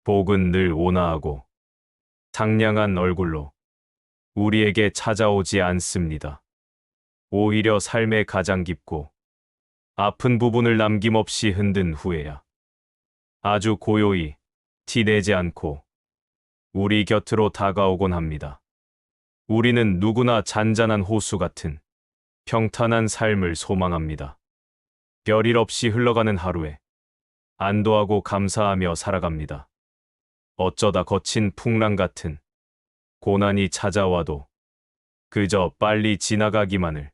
복은 늘 온화하고 상냥한 얼굴로 우리에게 찾아오지 않습니다. 오히려 삶의 가장 깊고 아픈 부분을 남김없이 흔든 후에야 아주 고요히 티내지 않고 우리 곁으로 다가오곤 합니다. 우리는 누구나 잔잔한 호수 같은 평탄한 삶을 소망합니다. 별일 없이 흘러가는 하루에 안도하고 감사하며 살아갑니다. 어쩌다 거친 풍랑 같은 고난이 찾아와도 그저 빨리 지나가기만을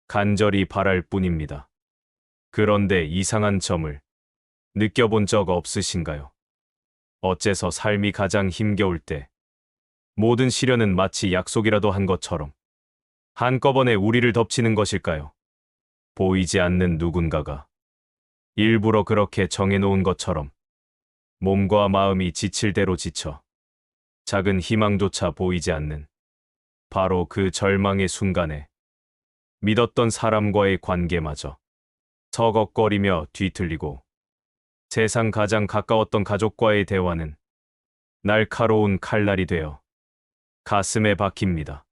간절히 바랄 뿐입니다. 그런데 이상한 점을 느껴본 적 없으신가요? 어째서 삶이 가장 힘겨울 때 모든 시련은 마치 약속이라도 한 것처럼 한꺼번에 우리를 덮치는 것일까요? 보이지 않는 누군가가 일부러 그렇게 정해놓은 것처럼 몸과 마음이 지칠 대로 지쳐 작은 희망조차 보이지 않는 바로 그 절망의 순간에 믿었던 사람과의 관계마저 서걱거리며 뒤틀리고 세상 가장 가까웠던 가족과의 대화는 날카로운 칼날이 되어 가슴에 박힙니다.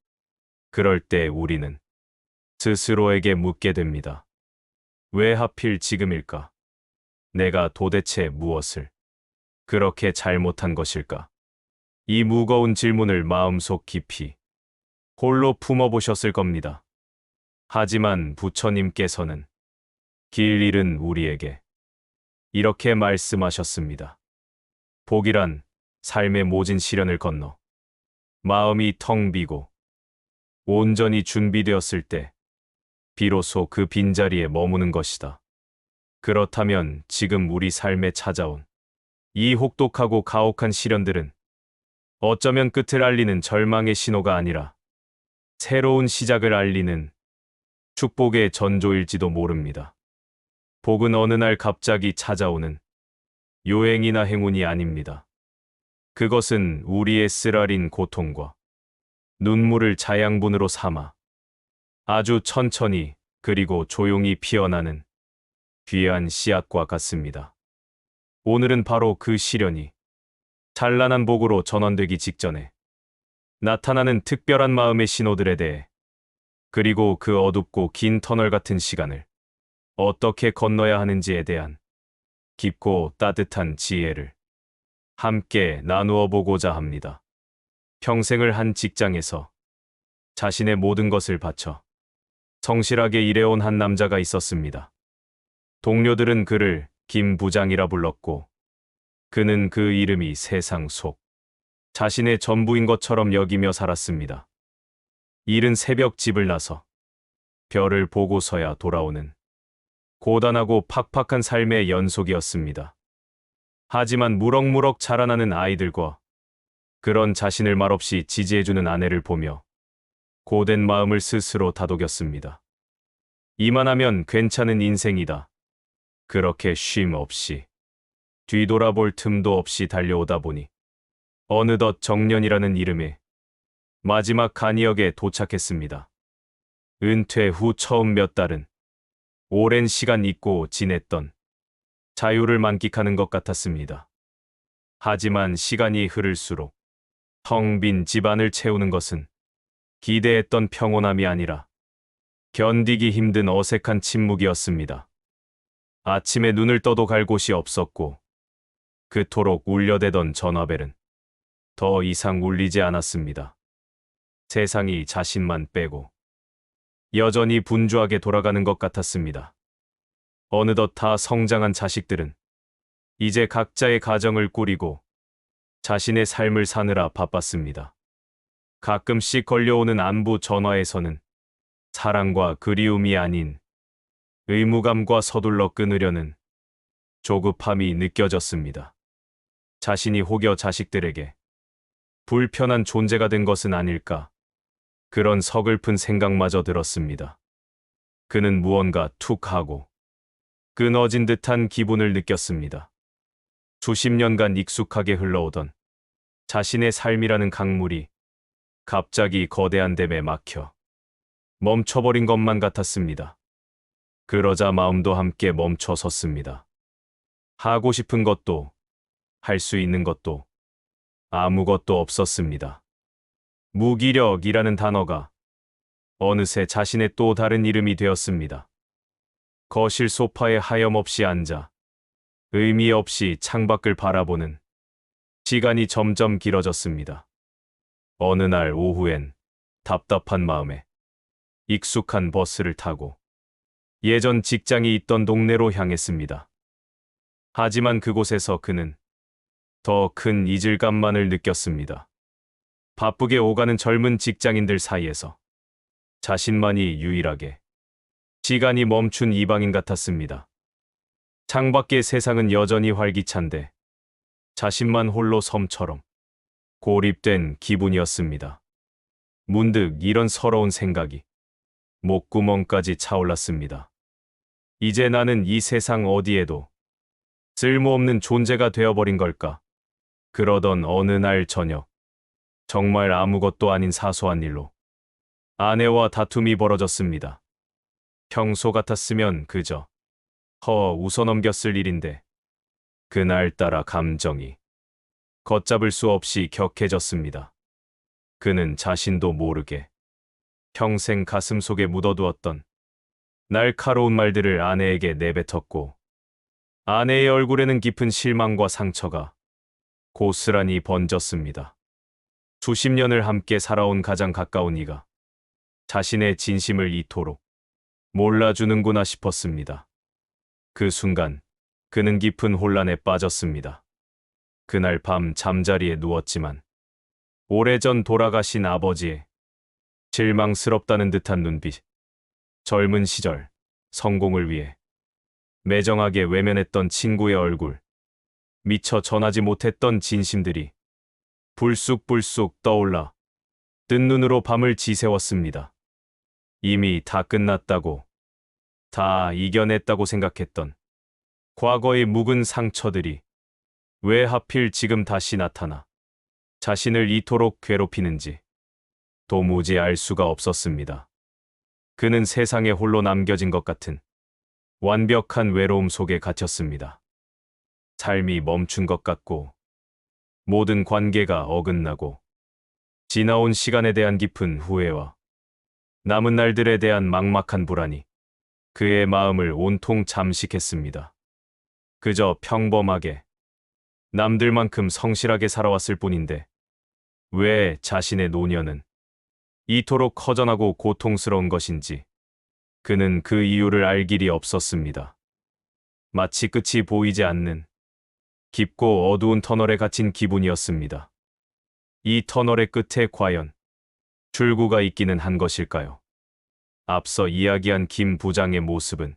그럴 때 우리는 스스로에게 묻게 됩니다. 왜 하필 지금일까? 내가 도대체 무엇을 그렇게 잘못한 것일까? 이 무거운 질문을 마음속 깊이 홀로 품어보셨을 겁니다. 하지만 부처님께서는 길 잃은 우리에게 이렇게 말씀하셨습니다. 복이란 삶의 모진 시련을 건너 마음이 텅 비고 온전히 준비되었을 때 비로소 그 빈자리에 머무는 것이다. 그렇다면 지금 우리 삶에 찾아온 이 혹독하고 가혹한 시련들은 어쩌면 끝을 알리는 절망의 신호가 아니라 새로운 시작을 알리는 축복의 전조일지도 모릅니다. 복은 어느 날 갑자기 찾아오는 요행이나 행운이 아닙니다. 그것은 우리의 쓰라린 고통과 눈물을 자양분으로 삼아 아주 천천히 그리고 조용히 피어나는 귀한 씨앗과 같습니다. 오늘은 바로 그 시련이 찬란한 복으로 전환되기 직전에 나타나는 특별한 마음의 신호들에 대해 그리고 그 어둡고 긴 터널 같은 시간을 어떻게 건너야 하는지에 대한 깊고 따뜻한 지혜를 함께 나누어 보고자 합니다. 평생을 한 직장에서 자신의 모든 것을 바쳐 성실하게 일해온 한 남자가 있었습니다. 동료들은 그를 김 부장이라 불렀고 그는 그 이름이 세상 속 자신의 전부인 것처럼 여기며 살았습니다. 이른 새벽 집을 나서 별을 보고서야 돌아오는 고단하고 팍팍한 삶의 연속이었습니다. 하지만 무럭무럭 자라나는 아이들과 그런 자신을 말없이 지지해주는 아내를 보며 고된 마음을 스스로 다독였습니다. 이만하면 괜찮은 인생이다. 그렇게 쉼 없이 뒤돌아볼 틈도 없이 달려오다 보니 어느덧 정년이라는 이름의 마지막 간이역에 도착했습니다. 은퇴 후 처음 몇 달은 오랜 시간 잊고 지냈던 자유를 만끽하는 것 같았습니다. 하지만 시간이 흐를수록 텅 빈 집안을 채우는 것은 기대했던 평온함이 아니라 견디기 힘든 어색한 침묵이었습니다. 아침에 눈을 떠도 갈 곳이 없었고 그토록 울려대던 전화벨은 더 이상 울리지 않았습니다. 세상이 자신만 빼고 여전히 분주하게 돌아가는 것 같았습니다. 어느덧 다 성장한 자식들은 이제 각자의 가정을 꾸리고 자신의 삶을 사느라 바빴습니다. 가끔씩 걸려오는 안부 전화에서는 사랑과 그리움이 아닌 의무감과 서둘러 끊으려는 조급함이 느껴졌습니다. 자신이 혹여 자식들에게 불편한 존재가 된 것은 아닐까, 그런 서글픈 생각마저 들었습니다. 그는 무언가 툭 하고 끊어진 듯한 기분을 느꼈습니다. 수십 년간 익숙하게 흘러오던 자신의 삶이라는 강물이 갑자기 거대한 댐에 막혀 멈춰버린 것만 같았습니다. 그러자 마음도 함께 멈춰섰습니다. 하고 싶은 것도 할 수 있는 것도 아무것도 없었습니다. 무기력이라는 단어가 어느새 자신의 또 다른 이름이 되었습니다. 거실 소파에 하염없이 앉아 의미 없이 창밖을 바라보는 시간이 점점 길어졌습니다. 어느 날 오후엔 답답한 마음에 익숙한 버스를 타고 예전 직장이 있던 동네로 향했습니다. 하지만 그곳에서 그는 더 큰 이질감만을 느꼈습니다. 바쁘게 오가는 젊은 직장인들 사이에서 자신만이 유일하게 시간이 멈춘 이방인 같았습니다. 창밖의 세상은 여전히 활기찬데 자신만 홀로 섬처럼 고립된 기분이었습니다. 문득 이런 서러운 생각이 목구멍까지 차올랐습니다. 이제 나는 이 세상 어디에도 쓸모없는 존재가 되어버린 걸까? 그러던 어느 날 저녁, 정말 아무것도 아닌 사소한 일로 아내와 다툼이 벌어졌습니다. 평소 같았으면 그저 웃어넘겼을 일인데 그날따라 감정이 걷잡을 수 없이 격해졌습니다. 그는 자신도 모르게 평생 가슴속에 묻어두었던 날카로운 말들을 아내에게 내뱉었고 아내의 얼굴에는 깊은 실망과 상처가 고스란히 번졌습니다. 수십 년을 함께 살아온 가장 가까운 이가 자신의 진심을 이토록 몰라주는구나 싶었습니다. 그 순간 그는 깊은 혼란에 빠졌습니다. 그날 밤 잠자리에 누웠지만 오래전 돌아가신 아버지의 실망스럽다는 듯한 눈빛, 젊은 시절 성공을 위해 매정하게 외면했던 친구의 얼굴, 미처 전하지 못했던 진심들이 불쑥불쑥 떠올라 뜬 눈으로 밤을 지새웠습니다. 이미 다 끝났다고, 다 이겨냈다고 생각했던 과거의 묵은 상처들이 왜 하필 지금 다시 나타나 자신을 이토록 괴롭히는지 도무지 알 수가 없었습니다. 그는 세상에 홀로 남겨진 것 같은 완벽한 외로움 속에 갇혔습니다. 삶이 멈춘 것 같고 모든 관계가 어긋나고 지나온 시간에 대한 깊은 후회와 남은 날들에 대한 막막한 불안이 그의 마음을 온통 잠식했습니다. 그저 평범하게 남들만큼 성실하게 살아왔을 뿐인데 왜 자신의 노년은 이토록 허전하고 고통스러운 것인지 그는 그 이유를 알 길이 없었습니다. 마치 끝이 보이지 않는 깊고 어두운 터널에 갇힌 기분이었습니다. 이 터널의 끝에 과연 출구가 있기는 한 것일까요? 앞서 이야기한 김 부장의 모습은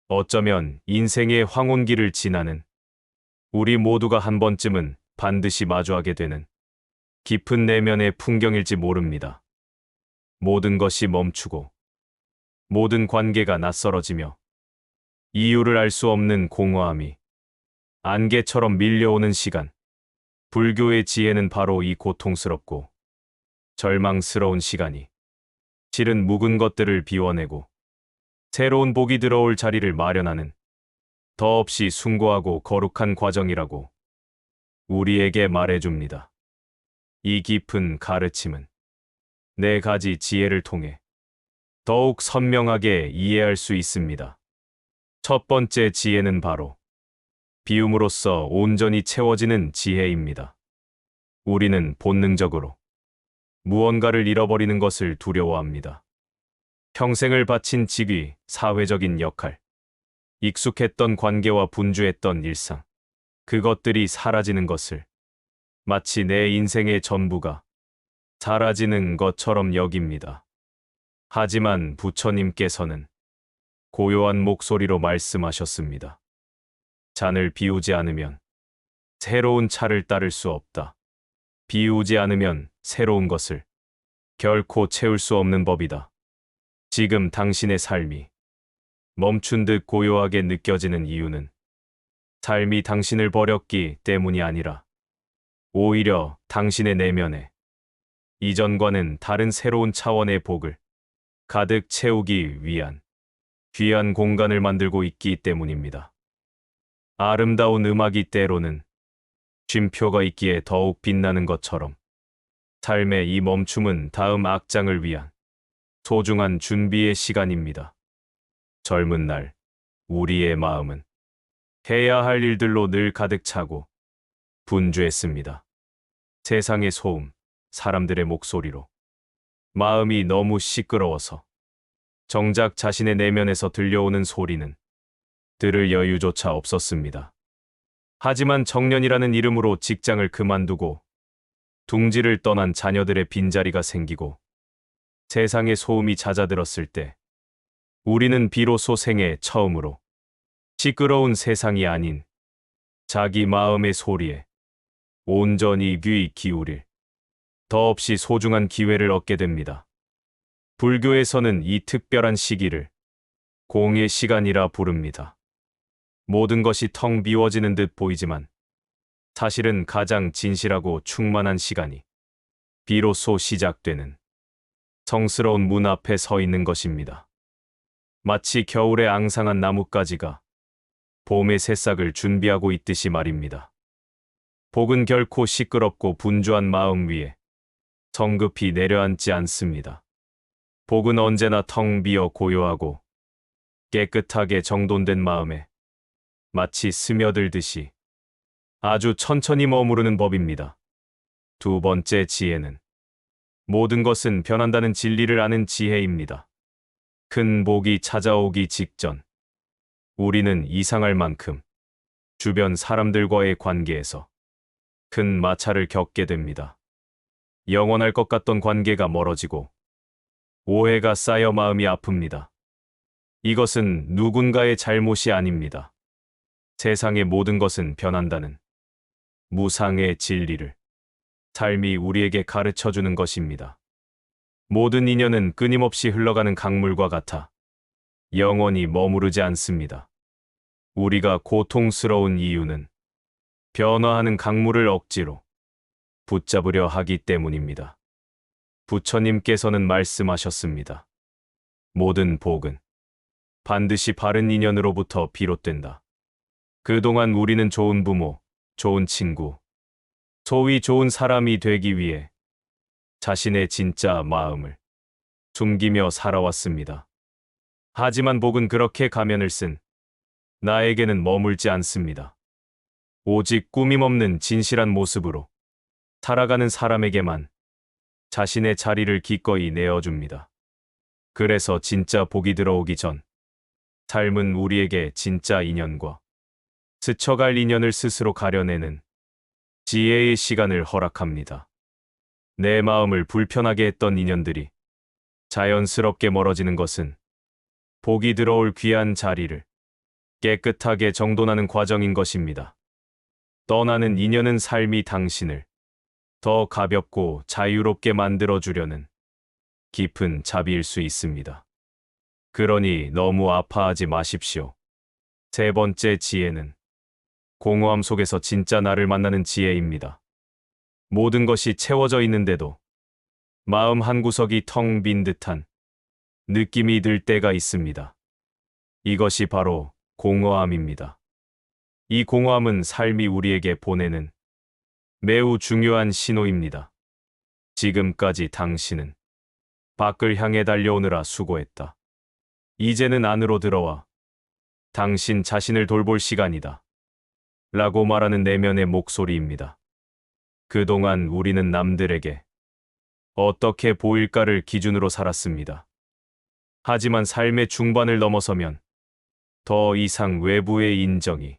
어쩌면 인생의 황혼기를 지나는 우리 모두가 한 번쯤은 반드시 마주하게 되는 깊은 내면의 풍경일지 모릅니다. 모든 것이 멈추고 모든 관계가 낯설어지며 이유를 알 수 없는 공허함이 안개처럼 밀려오는 시간. 불교의 지혜는 바로 이 고통스럽고 절망스러운 시간이 실은 묵은 것들을 비워내고 새로운 복이 들어올 자리를 마련하는 더없이 숭고하고 거룩한 과정이라고 우리에게 말해줍니다. 이 깊은 가르침은 네 가지 지혜를 통해 더욱 선명하게 이해할 수 있습니다. 첫 번째 지혜는 바로 비움으로써 온전히 채워지는 지혜입니다. 우리는 본능적으로 무언가를 잃어버리는 것을 두려워합니다. 평생을 바친 직위, 사회적인 역할, 익숙했던 관계와 분주했던 일상, 그것들이 사라지는 것을 마치 내 인생의 전부가 사라지는 것처럼 여깁니다. 하지만 부처님께서는 고요한 목소리로 말씀하셨습니다. 잔을 비우지 않으면 새로운 차를 따를 수 없다. 비우지 않으면 새로운 것을 결코 채울 수 없는 법이다. 지금 당신의 삶이 멈춘 듯 고요하게 느껴지는 이유는 삶이 당신을 버렸기 때문이 아니라 오히려 당신의 내면에 이전과는 다른 새로운 차원의 복을 가득 채우기 위한 귀한 공간을 만들고 있기 때문입니다. 아름다운 음악이 때로는 쉼표가 있기에 더욱 빛나는 것처럼 삶의 이 멈춤은 다음 악장을 위한 소중한 준비의 시간입니다. 젊은 날, 우리의 마음은 해야 할 일들로 늘 가득 차고 분주했습니다. 세상의 소음, 사람들의 목소리로 마음이 너무 시끄러워서 정작 자신의 내면에서 들려오는 소리는 들을 여유조차 없었습니다. 하지만 청년이라는 이름으로 직장을 그만두고 둥지를 떠난 자녀들의 빈자리가 생기고 세상의 소음이 잦아들었을 때 우리는 비로소 생애 처음으로 시끄러운 세상이 아닌 자기 마음의 소리에 온전히 귀 기울일 더없이 소중한 기회를 얻게 됩니다. 불교에서는 이 특별한 시기를 공의 시간이라 부릅니다. 모든 것이 텅 비워지는 듯 보이지만 사실은 가장 진실하고 충만한 시간이 비로소 시작되는 성스러운 문 앞에 서 있는 것입니다. 마치 겨울에 앙상한 나뭇가지가 봄의 새싹을 준비하고 있듯이 말입니다. 복은 결코 시끄럽고 분주한 마음 위에 성급히 내려앉지 않습니다. 복은 언제나 텅 비어 고요하고 깨끗하게 정돈된 마음에 마치 스며들듯이 아주 천천히 머무르는 법입니다. 두 번째 지혜는 모든 것은 변한다는 진리를 아는 지혜입니다. 큰 복이 찾아오기 직전 우리는 이상할 만큼 주변 사람들과의 관계에서 큰 마찰을 겪게 됩니다. 영원할 것 같던 관계가 멀어지고 오해가 쌓여 마음이 아픕니다. 이것은 누군가의 잘못이 아닙니다. 세상의 모든 것은 변한다는 무상의 진리를 삶이 우리에게 가르쳐주는 것입니다. 모든 인연은 끊임없이 흘러가는 강물과 같아 영원히 머무르지 않습니다. 우리가 고통스러운 이유는 변화하는 강물을 억지로 붙잡으려 하기 때문입니다. 부처님께서는 말씀하셨습니다. 모든 복은 반드시 바른 인연으로부터 비롯된다. 그동안 우리는 좋은 부모, 좋은 친구, 소위 좋은 사람이 되기 위해 자신의 진짜 마음을 숨기며 살아왔습니다. 하지만 복은 그렇게 가면을 쓴 나에게는 머물지 않습니다. 오직 꾸밈없는 진실한 모습으로 살아가는 사람에게만 자신의 자리를 기꺼이 내어줍니다. 그래서 진짜 복이 들어오기 전 삶은 우리에게 진짜 인연과 스쳐갈 인연을 스스로 가려내는 지혜의 시간을 허락합니다. 내 마음을 불편하게 했던 인연들이 자연스럽게 멀어지는 것은 복이 들어올 귀한 자리를 깨끗하게 정돈하는 과정인 것입니다. 떠나는 인연은 삶이 당신을 더 가볍고 자유롭게 만들어주려는 깊은 자비일 수 있습니다. 그러니 너무 아파하지 마십시오. 세 번째 지혜는 공허함 속에서 진짜 나를 만나는 지혜입니다. 모든 것이 채워져 있는데도 마음 한구석이 텅 빈 듯한 느낌이 들 때가 있습니다. 이것이 바로 공허함입니다. 이 공허함은 삶이 우리에게 보내는 매우 중요한 신호입니다. 지금까지 당신은 밖을 향해 달려오느라 수고했다. 이제는 안으로 들어와 당신 자신을 돌볼 시간이다. 라고 말하는 내면의 목소리입니다. 그동안 우리는 남들에게 어떻게 보일까를 기준으로 살았습니다. 하지만 삶의 중반을 넘어서면 더 이상 외부의 인정이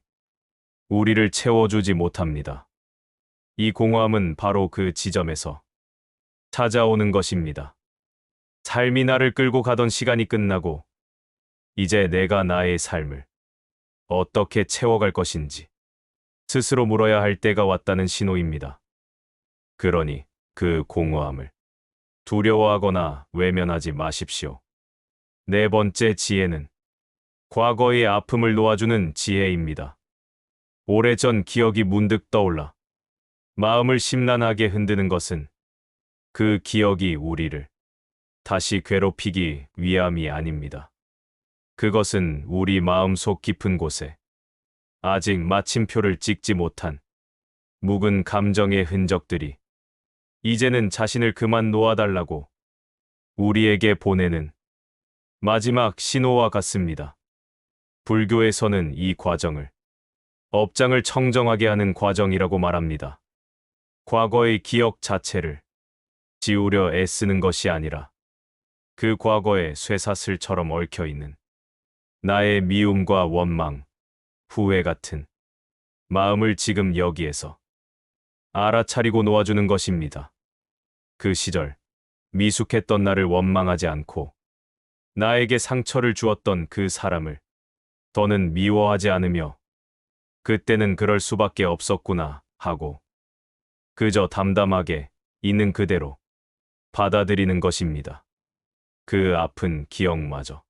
우리를 채워주지 못합니다. 이 공허함은 바로 그 지점에서 찾아오는 것입니다. 삶이 나를 끌고 가던 시간이 끝나고 이제 내가 나의 삶을 어떻게 채워갈 것인지 스스로 물어야 할 때가 왔다는 신호입니다. 그러니 그 공허함을 두려워하거나 외면하지 마십시오. 네 번째 지혜는 과거의 아픔을 놓아주는 지혜입니다. 오래전 기억이 문득 떠올라 마음을 심란하게 흔드는 것은 그 기억이 우리를 다시 괴롭히기 위함이 아닙니다. 그것은 우리 마음속 깊은 곳에 아직 마침표를 찍지 못한 묵은 감정의 흔적들이 이제는 자신을 그만 놓아달라고 우리에게 보내는 마지막 신호와 같습니다. 불교에서는 이 과정을 업장을 청정하게 하는 과정이라고 말합니다. 과거의 기억 자체를 지우려 애쓰는 것이 아니라 그 과거에 쇠사슬처럼 얽혀있는 나의 미움과 원망, 후회 같은 마음을 지금 여기에서 알아차리고 놓아주는 것입니다. 그 시절 미숙했던 나를 원망하지 않고 나에게 상처를 주었던 그 사람을 더는 미워하지 않으며 그때는 그럴 수밖에 없었구나 하고 그저 담담하게 있는 그대로 받아들이는 것입니다. 그 아픈 기억마저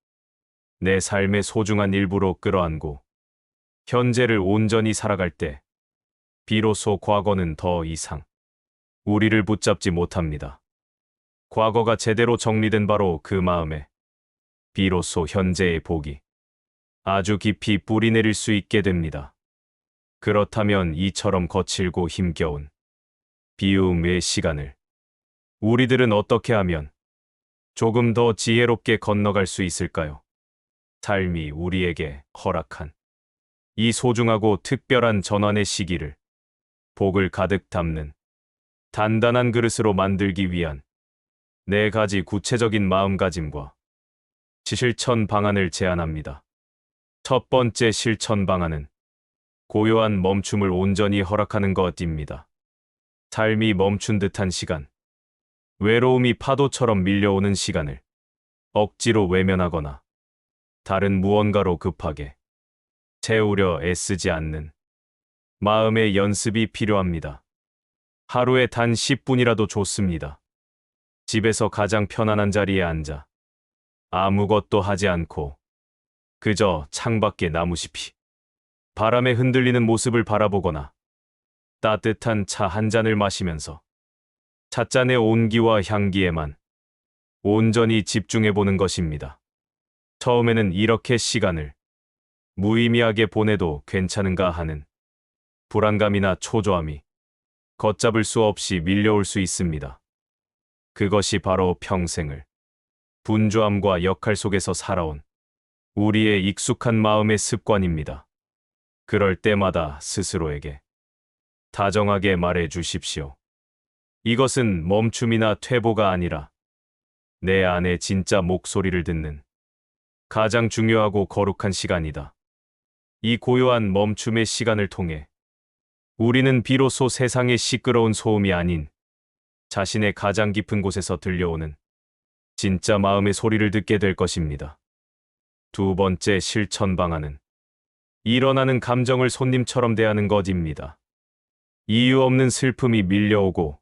내 삶의 소중한 일부로 끌어안고 현재를 온전히 살아갈 때 비로소 과거는 더 이상 우리를 붙잡지 못합니다. 과거가 제대로 정리된 바로 그 마음에 비로소 현재의 복이 아주 깊이 뿌리내릴 수 있게 됩니다. 그렇다면 이처럼 거칠고 힘겨운 비움의 시간을 우리들은 어떻게 하면 조금 더 지혜롭게 건너갈 수 있을까요? 삶이 우리에게 허락한 이 소중하고 특별한 전환의 시기를 복을 가득 담는 단단한 그릇으로 만들기 위한 4가지 구체적인 마음가짐과 실천 방안을 제안합니다. 첫 번째 실천 방안은 고요한 멈춤을 온전히 허락하는 것입니다. 삶이 멈춘 듯한 시간, 외로움이 파도처럼 밀려오는 시간을 억지로 외면하거나 다른 무언가로 급하게 채우려 애쓰지 않는 마음의 연습이 필요합니다. 하루에 단 10분이라도 좋습니다. 집에서 가장 편안한 자리에 앉아 아무것도 하지 않고 그저 창밖에 나무숲이 바람에 흔들리는 모습을 바라보거나 따뜻한 차 한 잔을 마시면서 찻잔의 온기와 향기에만 온전히 집중해보는 것입니다. 처음에는 이렇게 시간을 무의미하게 보내도 괜찮은가 하는 불안감이나 초조함이 걷잡을 수 없이 밀려올 수 있습니다. 그것이 바로 평생을 분주함과 역할 속에서 살아온 우리의 익숙한 마음의 습관입니다. 그럴 때마다 스스로에게 다정하게 말해 주십시오. 이것은 멈춤이나 퇴보가 아니라 내 안의 진짜 목소리를 듣는 가장 중요하고 거룩한 시간이다. 이 고요한 멈춤의 시간을 통해 우리는 비로소 세상의 시끄러운 소음이 아닌 자신의 가장 깊은 곳에서 들려오는 진짜 마음의 소리를 듣게 될 것입니다. 두 번째 실천 방안은 일어나는 감정을 손님처럼 대하는 것입니다. 이유 없는 슬픔이 밀려오고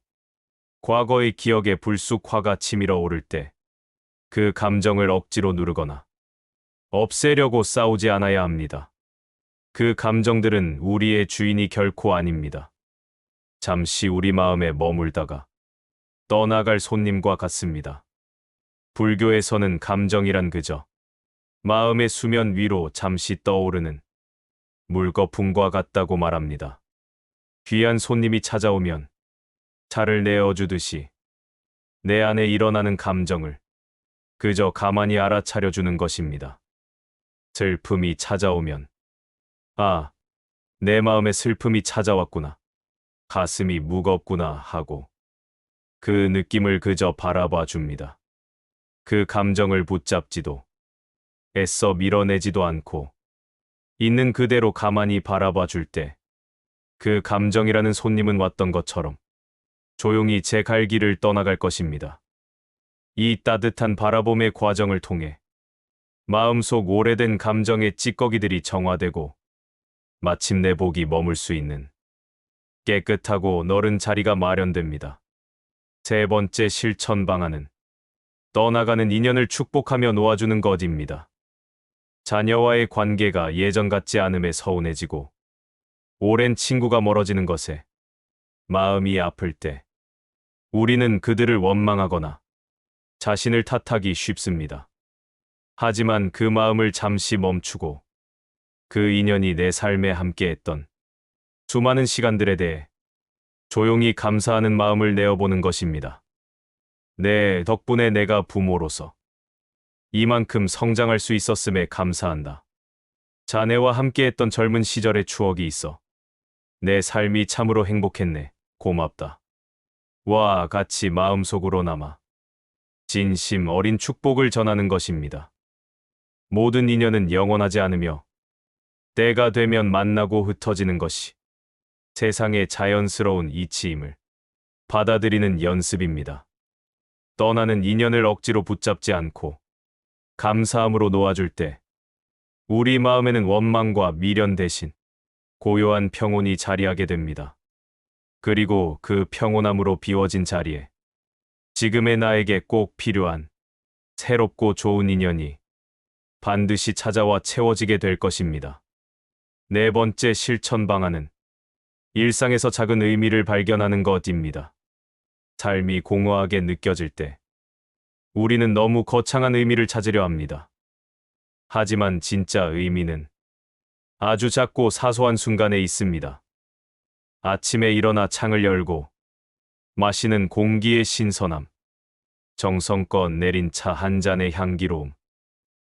과거의 기억에 불쑥 화가 치밀어 오를 때 그 감정을 억지로 누르거나 없애려고 싸우지 않아야 합니다. 그 감정들은 우리의 주인이 결코 아닙니다. 잠시 우리 마음에 머물다가 떠나갈 손님과 같습니다. 불교에서는 감정이란 그저 마음의 수면 위로 잠시 떠오르는 물거품과 같다고 말합니다. 귀한 손님이 찾아오면 차를 내어주듯이 내 안에 일어나는 감정을 그저 가만히 알아차려주는 것입니다. 슬픔이 찾아오면 아, 내 마음에 슬픔이 찾아왔구나. 가슴이 무겁구나 하고 그 느낌을 그저 바라봐 줍니다. 그 감정을 붙잡지도 애써 밀어내지도 않고 있는 그대로 가만히 바라봐 줄 때 그 감정이라는 손님은 왔던 것처럼 조용히 제 갈 길을 떠나갈 것입니다. 이 따뜻한 바라봄의 과정을 통해 마음속 오래된 감정의 찌꺼기들이 정화되고 마침내 복이 머물 수 있는 깨끗하고 너른 자리가 마련됩니다. 세 번째 실천 방안은 떠나가는 인연을 축복하며 놓아주는 것입니다. 자녀와의 관계가 예전 같지 않음에 서운해지고 오랜 친구가 멀어지는 것에 마음이 아플 때 우리는 그들을 원망하거나 자신을 탓하기 쉽습니다. 하지만 그 마음을 잠시 멈추고 그 인연이 내 삶에 함께했던 수많은 시간들에 대해 조용히 감사하는 마음을 내어보는 것입니다. 네, 덕분에 내가 부모로서 이만큼 성장할 수 있었음에 감사한다. 자네와 함께했던 젊은 시절의 추억이 있어 내 삶이 참으로 행복했네. 고맙다. 와 같이 마음속으로 남아 진심 어린 축복을 전하는 것입니다. 모든 인연은 영원하지 않으며 때가 되면 만나고 흩어지는 것이 세상의 자연스러운 이치임을 받아들이는 연습입니다. 떠나는 인연을 억지로 붙잡지 않고 감사함으로 놓아줄 때 우리 마음에는 원망과 미련 대신 고요한 평온이 자리하게 됩니다. 그리고 그 평온함으로 비워진 자리에 지금의 나에게 꼭 필요한 새롭고 좋은 인연이 반드시 찾아와 채워지게 될 것입니다. 네 번째 실천 방안은 일상에서 작은 의미를 발견하는 것입니다. 삶이 공허하게 느껴질 때 우리는 너무 거창한 의미를 찾으려 합니다. 하지만 진짜 의미는 아주 작고 사소한 순간에 있습니다. 아침에 일어나 창을 열고 마시는 공기의 신선함, 정성껏 내린 차 한 잔의 향기로움,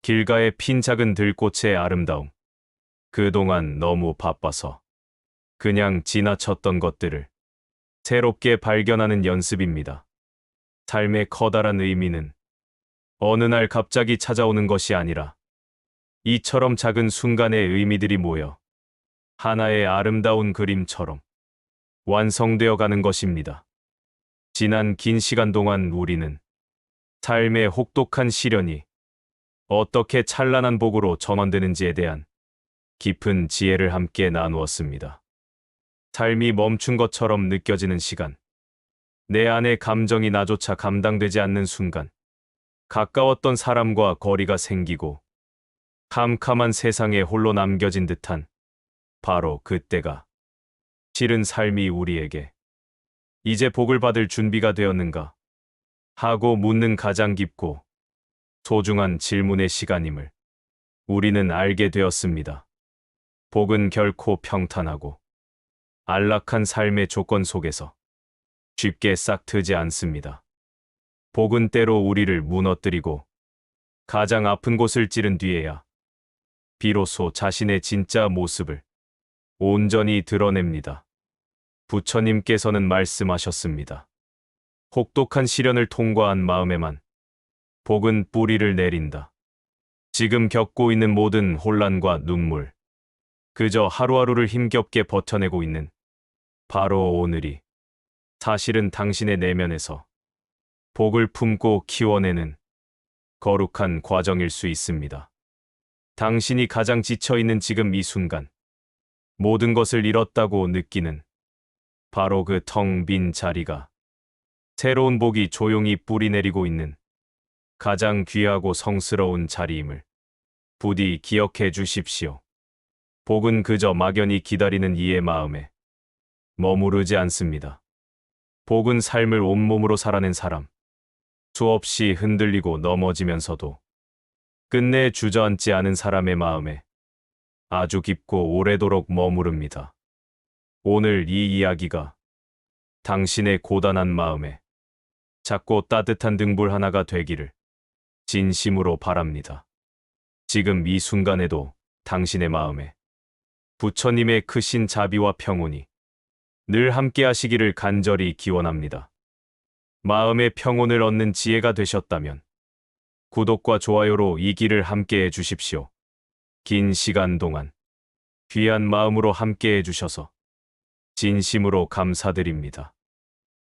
길가에 핀 작은 들꽃의 아름다움. 그동안 너무 바빠서 그냥 지나쳤던 것들을 새롭게 발견하는 연습입니다. 삶의 커다란 의미는 어느 날 갑자기 찾아오는 것이 아니라 이처럼 작은 순간의 의미들이 모여 하나의 아름다운 그림처럼 완성되어 가는 것입니다. 지난 긴 시간 동안 우리는 삶의 혹독한 시련이 어떻게 찬란한 복으로 전환되는지에 대한 깊은 지혜를 함께 나누었습니다. 삶이 멈춘 것처럼 느껴지는 시간, 내 안의 감정이 나조차 감당되지 않는 순간, 가까웠던 사람과 거리가 생기고 캄캄한 세상에 홀로 남겨진 듯한 바로 그때가 실은 삶이 우리에게 이제 복을 받을 준비가 되었는가 하고 묻는 가장 깊고 소중한 질문의 시간임을 우리는 알게 되었습니다. 복은 결코 평탄하고 안락한 삶의 조건 속에서 쉽게 싹 트지 않습니다. 복은 때로 우리를 무너뜨리고 가장 아픈 곳을 찌른 뒤에야 비로소 자신의 진짜 모습을 온전히 드러냅니다. 부처님께서는 말씀하셨습니다. 혹독한 시련을 통과한 마음에만 복은 뿌리를 내린다. 지금 겪고 있는 모든 혼란과 눈물, 그저 하루하루를 힘겹게 버텨내고 있는 바로 오늘이 사실은 당신의 내면에서 복을 품고 키워내는 거룩한 과정일 수 있습니다. 당신이 가장 지쳐있는 지금 이 순간, 모든 것을 잃었다고 느끼는 바로 그 텅 빈 자리가 새로운 복이 조용히 뿌리내리고 있는 가장 귀하고 성스러운 자리임을 부디 기억해 주십시오. 복은 그저 막연히 기다리는 이의 마음에 머무르지 않습니다. 복은 삶을 온몸으로 살아낸 사람, 수없이 흔들리고 넘어지면서도 끝내 주저앉지 않은 사람의 마음에 아주 깊고 오래도록 머무릅니다. 오늘 이 이야기가 당신의 고단한 마음에 작고 따뜻한 등불 하나가 되기를 진심으로 바랍니다. 지금 이 순간에도 당신의 마음에 부처님의 크신 자비와 평온이 늘 함께 하시기를 간절히 기원합니다. 마음의 평온을 얻는 지혜가 되셨다면 구독과 좋아요로 이 길을 함께 해주십시오. 긴 시간 동안 귀한 마음으로 함께 해주셔서 진심으로 감사드립니다.